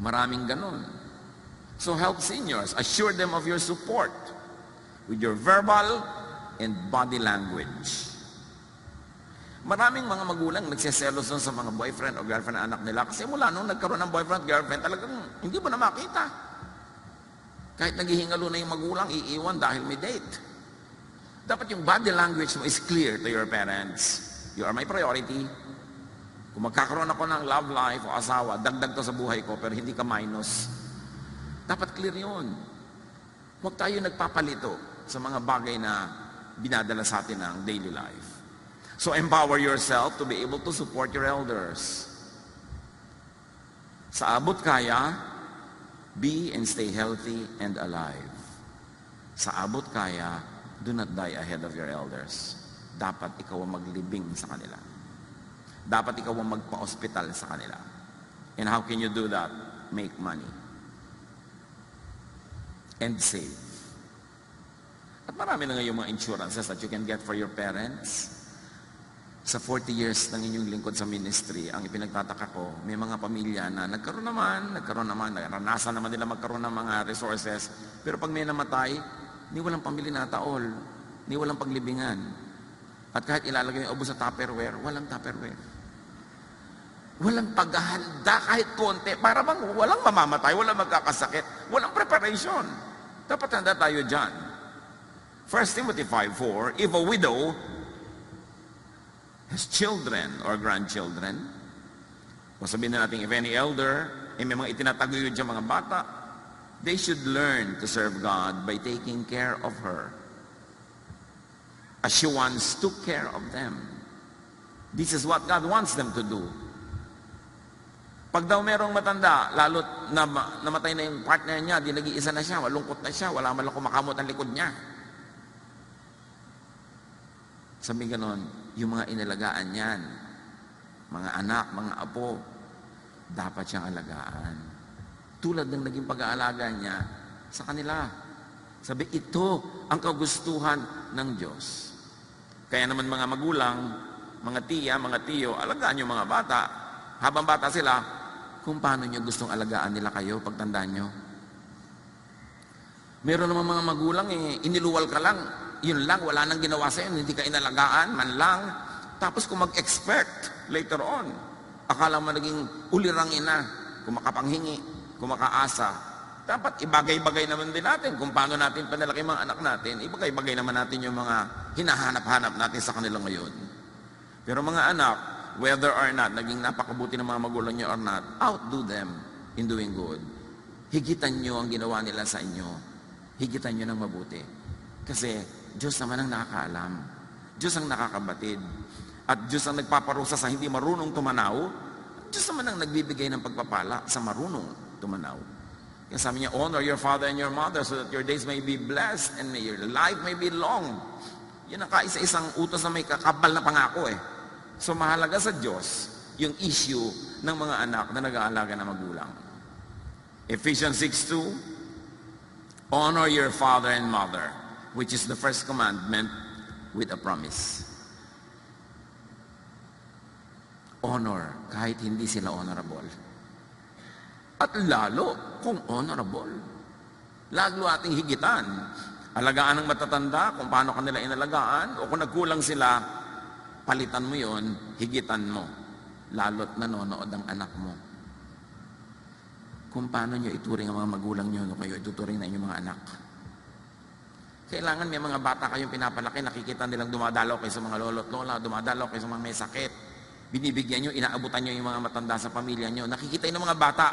Maraming ganon. So help seniors, assure them of your support with your verbal and body language. Maraming mga magulang nagsiselos nun sa mga boyfriend o girlfriend na anak nila kasi mula nung nagkaroon ng boyfriend, girlfriend, talagang hindi mo na makita. Kahit naghihingalo na yung magulang, iiwan dahil may date. Dapat yung body language mo is clear to your parents. You are my priority. Kung magkakaroon ako ng love life o asawa, dagdag to sa buhay ko, pero hindi ka minus. Dapat clear yun. Huwag tayo nagpapalito sa mga bagay na binadala sa atin ng daily life. So empower yourself to be able to support your elders. Sa abot kaya, be and stay healthy and alive. Sa abot kaya, do not die ahead of your elders. Dapat ikaw ang maglibing sa kanila. Dapat ikaw ang magpa-hospital sa kanila. And how can you do that? Make money. And save. At marami na ngayon mga insurances that you can get for your parents. Sa 40 years ng inyong lingkod sa ministry, ang ipinagtataka ko, may mga pamilya na nagkaroon naman, naranasan naman nila magkaroon ng mga resources, pero pag may namatay, ni walang pambili na taol, ni walang paglibingan. At kahit ilalagay yung ubo sa Tupperware, walang Tupperware. Walang paghahanda kahit konti, para bang walang mamamatay, walang magkakasakit, walang preparation. Dapat handa tayo dyan. 1 Timothy 5:4, if a widow has children or grandchildren, o sabihin na natin, if any elder, may mga itinataguyod siya mga bata, they should learn to serve God by taking care of her, as she once took care of them. This is what God wants them to do. Pag daw merong matanda, lalo't na namatay na yung partner niya, di nag-iisa na siya, malungkot na siya, wala man lang kumakamot ang likod niya. Sabi ganon, yung mga inalagaan niyan, mga anak, mga apo, dapat siyang alagaan. Tulad ng naging pag-aalaga niya sa kanila. Sabi, ito ang kagustuhan ng Diyos. Kaya naman mga magulang, mga tiya, mga tiyo, alagaan yung mga bata. Habang bata sila, kung paano nyo gustong alagaan nila kayo pagtanda nyo. Meron naman mga magulang, iniluwal ka lang, yun lang, wala nang ginawa sa'yo, hindi ka inalagaan, man lang. Tapos kung mag-expect later on, akala mo naging ulirang ina, kung makapanghingi, kung makaasa. Dapat ibagay-bagay naman din natin kung paano natin panalaki mga anak natin. Ibagay-bagay naman natin yung mga hinahanap-hanap natin sa kanila ngayon. Pero mga anak, whether or not, naging napakabuti ng mga magulang nyo or not, outdo them in doing good. Higitan nyo ang ginawa nila sa inyo. Higitan nyo ng mabuti. Kasi Diyos naman ang nakakaalam. Diyos ang nakakabatid. At Diyos ang nagpaparusa sa hindi marunong tumanaw. Diyos naman ang nagbibigay ng pagpapala sa marunong tumanaw. Kaya sabi niya, honor your father and your mother so that your days may be blessed and may your life may be long. Yan ang kaisa-isang utos na may kakabal na pangako eh. So mahalaga sa Diyos yung issue ng mga anak na nag-aalaga ng magulang. Ephesians 6:2, honor your father and mother, which is the first commandment with a promise. Honor, kahit hindi sila honorable. At lalo kung honorable. Lalo ating higitan. Alagaan ng matatanda, kung paano kanila inalagaan, o kung nagkulang sila, palitan mo yon, higitan mo. Lalo't nanonood ang anak mo. Kung paano nyo ituring ang mga magulang nyo, no kayo ituturing na inyong mga anak. Kailangan may mga bata kayong pinapalaki, nakikita nilang dumadalaw kayo sa mga lolo't lola, dumadalaw kayo sa mga may sakit. Binibigyan nyo, inaabutan nyo yung mga matanda sa pamilya nyo. Nakikita yun ng mga bata,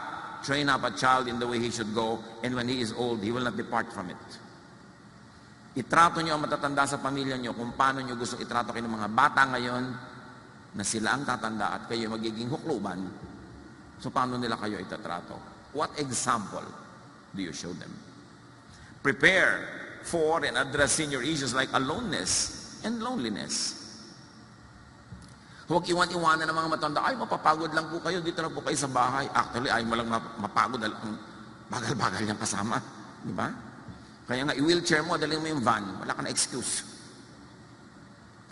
train up a child in the way he should go, and when he is old, he will not depart from it. Itrato nyo ang matatanda sa pamilya nyo kung paano nyo gusto itrato kayo ng mga bata ngayon na sila ang tatanda at kayo magiging hukluban. So paano nila kayo itatrato? What example do you show them? Prepare for and address senior issues like aloneness and loneliness. Huwag iwan-iwanan ng mga matanda, ay mapapagod lang po kayo, dito na po kayo sa bahay. Actually, ay mo lang mapagod, ang bagal-bagal niyang kasama. Di ba? Kaya nga, i-wheelchair mo, dalhin mo yung van, wala ka na excuse.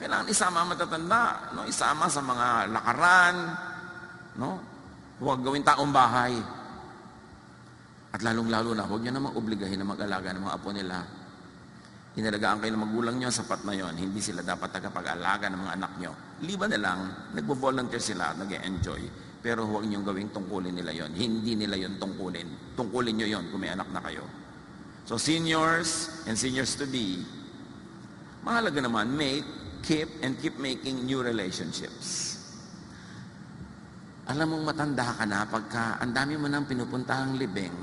Kailangan isama ang matatanda, no? Isama sa mga lakaran, no? Huwag gawin taong bahay. At lalong-lalo na, huwag niyo namang obligahin na mag-alaga ng mga apo nila. inalagaan kayo ng magulang nyo, sapat na yon. Hindi sila dapat tagapag-alaga ng mga anak nyo. Liban na lang, nagbo-volunteer sila, nag-enjoy. Pero huwag nyo gawing tungkulin nila yon. Hindi nila yon tungkulin. Tungkulin nyo yon kung may anak na kayo. So seniors and seniors to be, mahalaga naman, keep making new relationships. Alam mong matanda ka na pagka ang dami mo nang pinupuntahang libing.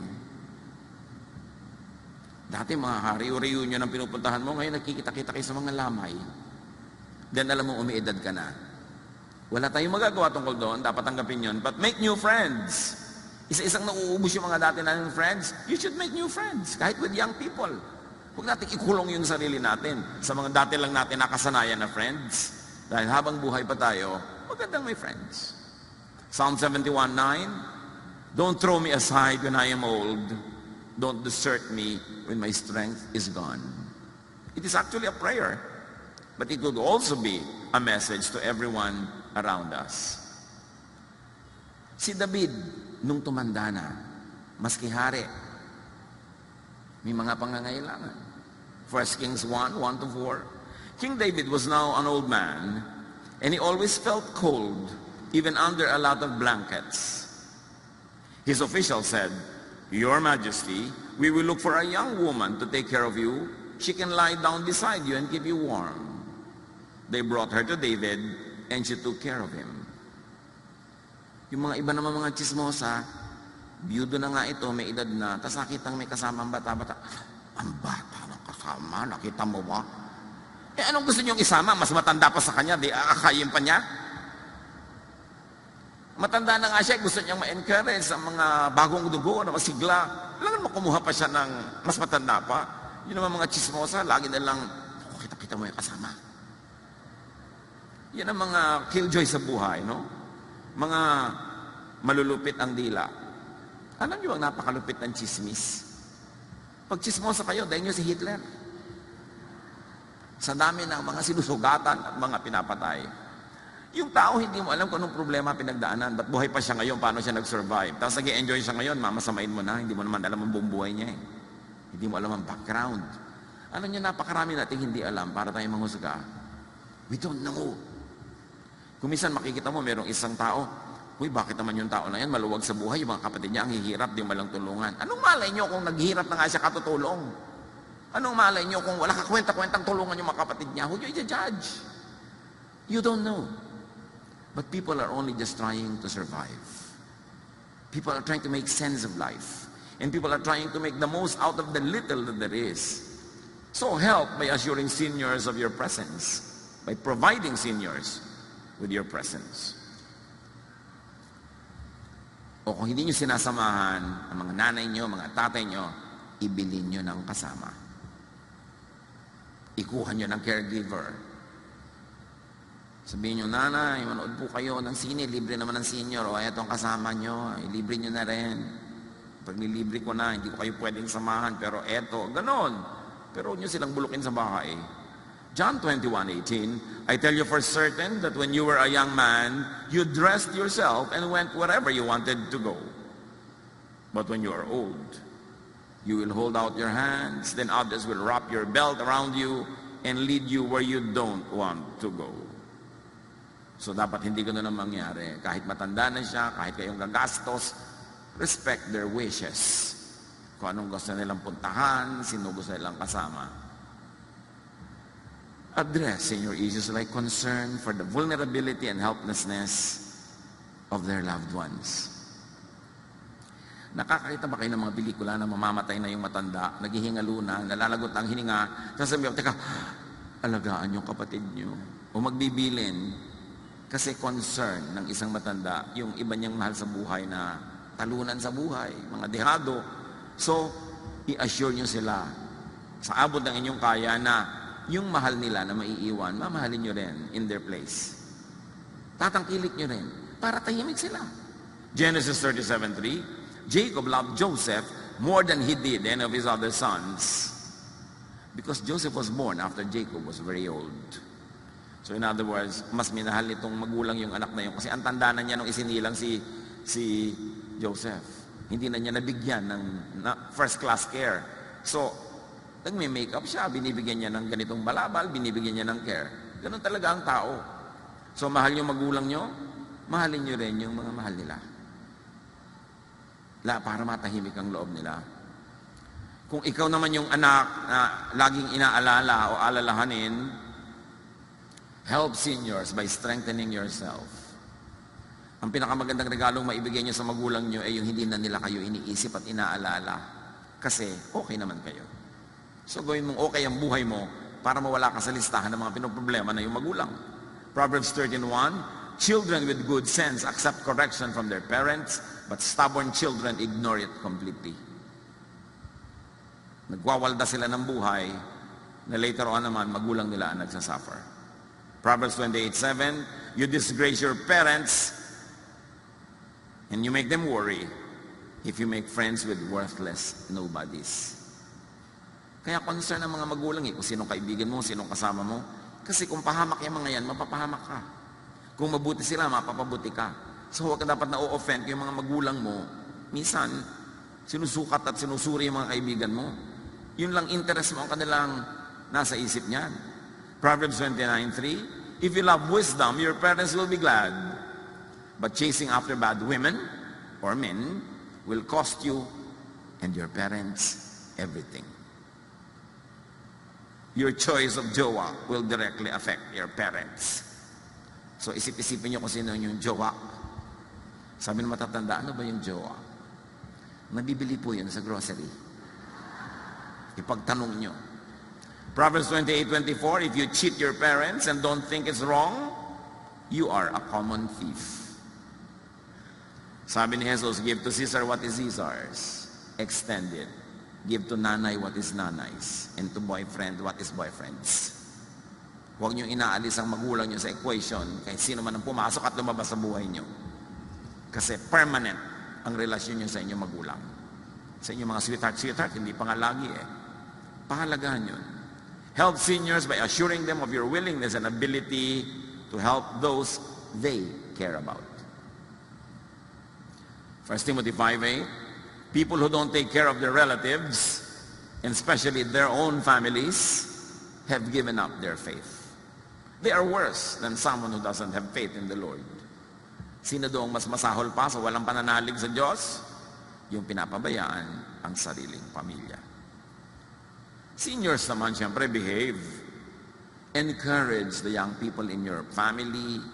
Dati mga reunion ang pinupuntahan mo, ngayon nagkikita-kita kayo sa mga lamay. Then alam mo, umiedad ka na. Wala tayong magagawa tungkol doon, dapat tanggapin yun. But make new friends. Isa-isang nauubos yung mga dati nating friends, you should make new friends, kahit with young people. Huwag natin ikulong yung sarili natin sa mga dati lang natin nakasanayan na friends. Dahil habang buhay pa tayo, magandang may friends. Psalm 71:9, don't throw me aside when I am old. Don't desert me when my strength is gone. It is actually a prayer, but it could also be a message to everyone around us. Si David, nung tumanda na, maski hari, may mga pangangailangan. 1 Kings 1:1-4. King David was now an old man, and he always felt cold, even under a lot of blankets. His official said, Your Majesty, we will look for a young woman to take care of you. She can lie down beside you and keep you warm. They brought her to David, and she took care of him. Yung mga iba naman mga chismosa, biyudo na nga ito, may edad na, tas nakitang may kasama ang bata-bata. Ang bata ng kasama, nakita mo ba? Anong gusto niyong isama? Mas matanda pa sa kanya, di aakayin pa niya? Matanda na nga siya, gusto niyang ma-encourage sa mga bagong dugo na masigla. Kailangan mo kumuha pa siya ng mas matanda pa. Yun naman mga chismosa, lagi na lang, kita-kita mo yung kasama. Yan ang mga killjoy sa buhay, no? Mga malulupit ang dila. Alam niyo ang napakalupit ng chismis? Pag chismosa kayo, dahil niyo si Hitler. Sa dami ng mga sinusugatan at mga pinapatay. Yung tao, hindi mo alam kung anong problema pinagdaanan. Ba't buhay pa siya ngayon? Paano siya nag-survive? Tapos nag-enjoy siya ngayon, mamasamain mo na. Hindi mo naman alam ang buong buhay niya. Hindi mo alam ang background. Ano niya, napakarami nating hindi alam para tayo manghusga. We don't know. Kung minsan makikita mo, merong isang tao, uy, bakit naman yung tao na yan, maluwag sa buhay, yung mga kapatid niya, ang hihirap, di malang tulungan. Anong malay niyo kung naghihirap na nga siya katutulong? Anong malay niyo kung wala kakwenta-kwentang tulungan yung mga kapatid niya? Huwag niyo i-judge. You don't know. But people are only just trying to survive. People are trying to make sense of life. And people are trying to make the most out of the little that there is. So help by assuring seniors of your presence, by providing seniors with your presence. O kung hindi nyo sinasamahan ang mga nanay nyo, mga tatay nyo, ibilin nyo ng kasama. Ikuha nyo ng caregiver. Sabihin nyo, nanay, manood po kayo ng sine, libre naman ng senior, o etong kasama nyo, libre nyo na rin. Pag nilibre ko na, hindi ko kayo pwedeng samahan, pero eto, ganon. Pero huwag nyo silang bulukin sa bahay. John 21:18, I tell you for certain that when you were a young man, you dressed yourself and went wherever you wanted to go. But when you are old, you will hold out your hands, then others will wrap your belt around you and lead you where you don't want to go. So dapat hindi ganun ang mangyari. Kahit matanda na siya, kahit kayong gagastos, respect their wishes. Kung anong gusto nilang puntahan, sino gusto nilang kasama. Addressing your issues like concern for the vulnerability and helplessness of their loved ones. Nakakakita ba kayo ng mga pelikula na mamamatay na yung matanda, naghihingalo na, nalalagot ang hininga, sasabihin, teka, alagaan yung kapatid nyo. O magbibilin. Kasi concern ng isang matanda, yung iba niyang mahal sa buhay na talunan sa buhay, mga dehado. So, i-assure nyo sila sa abot ng inyong kaya na yung mahal nila na maiiwan, mamahalin nyo rin in their place. Tatangkilik nyo rin para tahimik sila. Genesis 37:3, Jacob loved Joseph more than he did any of his other sons because Joseph was born after Jacob was very old. So in other words, mas minahal nitong magulang yung anak na yun kasi ang tanda na niya nung isinilang si Joseph. Hindi na niya nabigyan ng first class care. So, Nagme-makeup siya, binibigyan niya ng ganitong balabal, binibigyan niya ng care. Ganun talaga ang tao. So mahal yung magulang nyo, mahalin nyo rin yung mga mahal nila. Para matahimik ang loob nila. Kung ikaw naman yung anak na laging inaalala o alalahanin, help seniors by strengthening yourself. Ang pinakamagandang regalong maibigay nyo sa magulang nyo ay yung hindi na nila kayo iniisip at inaalala. Kasi okay naman kayo. So gawin mong okay ang buhay mo para mawala ka sa listahan ng mga pinoproblema na yung magulang. Proverbs 13:1, children with good sense accept correction from their parents, but stubborn children ignore it completely. Nagwawalda sila ng buhay na later on naman magulang nila ang nagsasuffer. Proverbs 28:7, you disgrace your parents and you make them worry if you make friends with worthless nobodies. Kaya concern ng mga magulang kung sinong kaibigan mo, sinong kasama mo. Kasi kung pahamak yung mga yan, mapapahamak ka. Kung mabuti sila, mapapabuti ka. So huwag ka dapat na-o-offend kung yung mga magulang mo, minsan, sinusukat at sinusuri yung mga kaibigan mo. Yun lang interest mo ang kanilang nasa isip niyan. Proverbs 29:3, if you love wisdom, your parents will be glad. But chasing after bad women or men will cost you and your parents everything. Your choice of jowa will directly affect your parents. So isip-isipin niyo kung sino yung jowa. Sabi ng matatanda, ano ba yung jowa? Nabibili po yun sa grocery. Ipagtanong niyo. Proverbs 28:24, if you cheat your parents and don't think it's wrong, you are a common thief. Sabi ni Jesus, give to Caesar what is Caesar's. Extended. Give to nanay what is nanay's, and to boyfriend what is boyfriend's. Huwag niyong inaalis ang magulang niyo sa equation kahit sino man ang pumasok at lumabas sa buhay niyo. Kasi permanent ang relasyon niyo sa inyong magulang. Sa inyong mga sweetheart, hindi pa nga lagi Pahalagahan yun. Help seniors by assuring them of your willingness and ability to help those they care about. 1 Timothy 5:8, people who don't take care of their relatives, and especially their own families, have given up their faith. They are worse than someone who doesn't have faith in the Lord. Sino doong mas masahol pa sa walang pananalig sa Diyos? Yung pinapabayaan ang sariling pamilya. Seniors naman, siyempre, behave. Encourage the young people in your family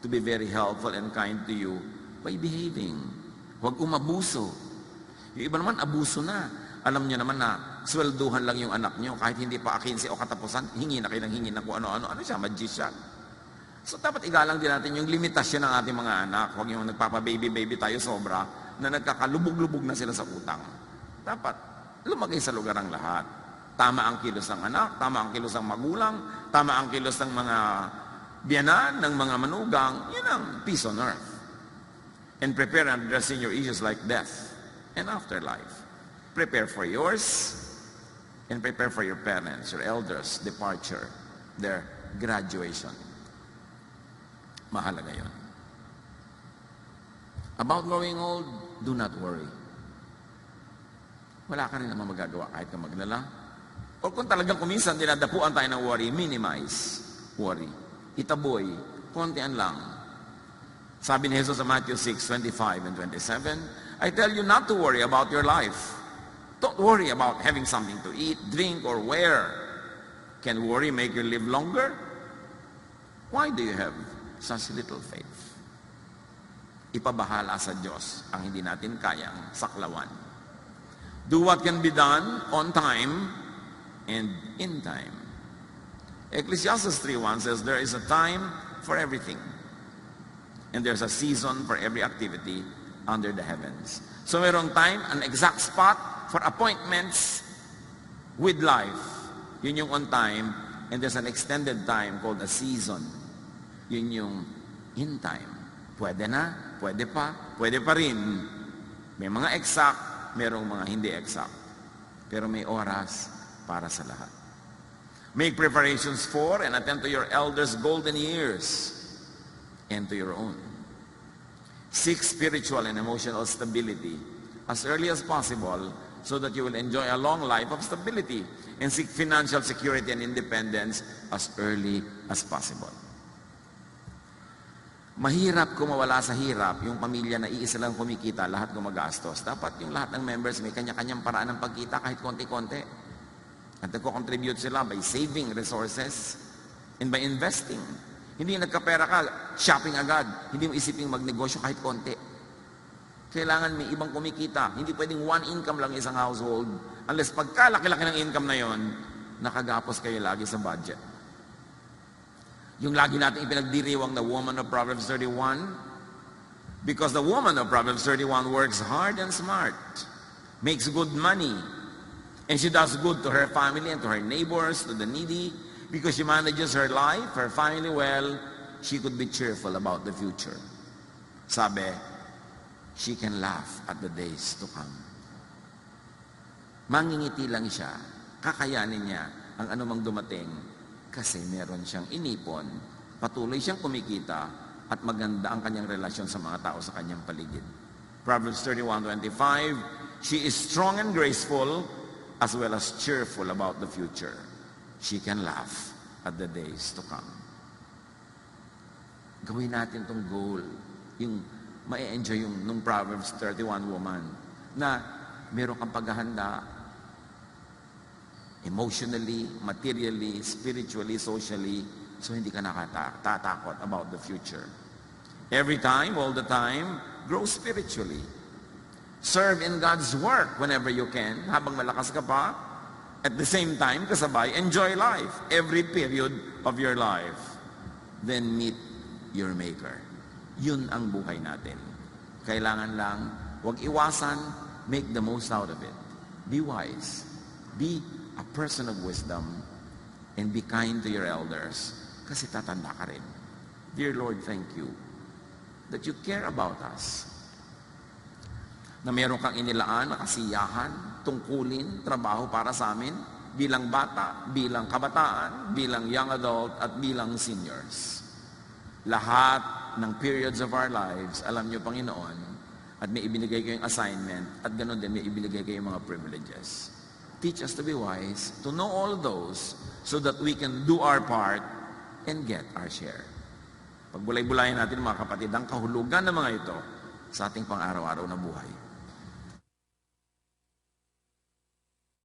to be very helpful and kind to you by behaving. Huwag umabuso. Yung iba naman, abuso na. Alam niyo naman na swelduhan lang yung anak niyo. Kahit hindi pa 15 o katapusan, hingi na kayo ng hingi na kung ano-ano. Ano siya? Magician. So dapat igalang din natin yung limitasyon ng ating mga anak. Huwag yung nagpapa-baby-baby tayo sobra na nagkakalubog-lubog na sila sa utang. Dapat lumagay sa lugar ang lahat. Tama ang kilos ng anak, tama ang kilos ng magulang, tama ang kilos ng mga biyanan, ng mga manugang. Yun ang peace on earth. And prepare and address your issues like death and afterlife. Prepare for yours and prepare for your parents, your elders' departure, their graduation. Mahalaga yun. About growing old, do not worry. Wala ka rin naman magagawa kahit ka maglala. O kung talagang kuminsan dinadapuan tayo ng worry, minimize worry. Itaboy, kontian lang. Sabi ni Jesus sa Matthew 6:25 and 27, I tell you not to worry about your life. Don't worry about having something to eat, drink, or wear. Can worry make you live longer? Why do you have such little faith? Ipabahala sa Diyos ang hindi natin kayang saklawan. Do what can be done on time and in time. Ecclesiastes 3:1 says, there is a time for everything, and there's a season for every activity under the heavens. So mayroong time, an exact spot for appointments with life. Yun yung on time, and there's an extended time called a season. Yun yung in time. Pwede na, pwede pa rin. May mga exact, mayroong mga hindi exact. Pero may oras para sa lahat. Make preparations for and attend to your elders' golden years and to your own. Seek spiritual and emotional stability as early as possible so that you will enjoy a long life of stability and seek financial security and independence as early as possible. Mahirap kung mawala sa hirap yung pamilya na iisa lang kumikita, lahat gumagastos. Dapat yung lahat ng members may kanya-kanyang paraan ng pagkita kahit konti-konti. At nagko-contribute sila by saving resources and by investing. Hindi nagkapera ka, shopping agad. Hindi mo isiping magnegosyo kahit konti. Kailangan may ibang kumikita. Hindi pwedeng one income lang isang household. Unless pagkalaki-laki ng income na yon, nakagapos kayo lagi sa budget. Yung lagi natin ipinagdiriwang the woman of Proverbs 31, because the woman of Proverbs 31 works hard and smart, makes good money, and she does good to her family and to her neighbors, to the needy, because she manages her life, her family well, she could be cheerful about the future. Sabi, she can laugh at the days to come. Mangingiti lang siya, kakayanin niya ang anumang dumating, kasi meron siyang inipon, patuloy siyang kumikita, at maganda ang kanyang relasyon sa mga tao sa kanyang paligid. Proverbs 31:25, she is strong and graceful, as well as cheerful about the future. She can laugh at the days to come. Gawin natin tong goal, yung ma-enjoy yung nung Proverbs 31 woman, na meron kang paghahanda, emotionally, materially, spiritually, socially, so hindi ka nakatatakot about the future. Every time, all the time, grow spiritually. Serve in God's work whenever you can, habang malakas ka pa. At the same time, kasabay, enjoy life, every period of your life. Then meet your Maker. Yun ang buhay natin. Kailangan lang, huwag iwasan, make the most out of it. Be wise. Be a person of wisdom, and be kind to your elders, kasi tatanda ka rin. Dear Lord, thank you that you care about us. Na meron kang inilaan na kasiyahan, tungkulin, trabaho para sa amin, bilang bata, bilang kabataan, bilang young adult, at bilang seniors. Lahat ng periods of our lives, alam niyo, Panginoon, at may ibinigay kayong assignment, at ganoon din may ibinigay kayong mga privileges. Teach us to be wise, to know all those, so that we can do our part and get our share. Pagbulay-bulayan natin, mga kapatid, ang kahulugan ng mga ito sa ating pang-araw-araw na buhay.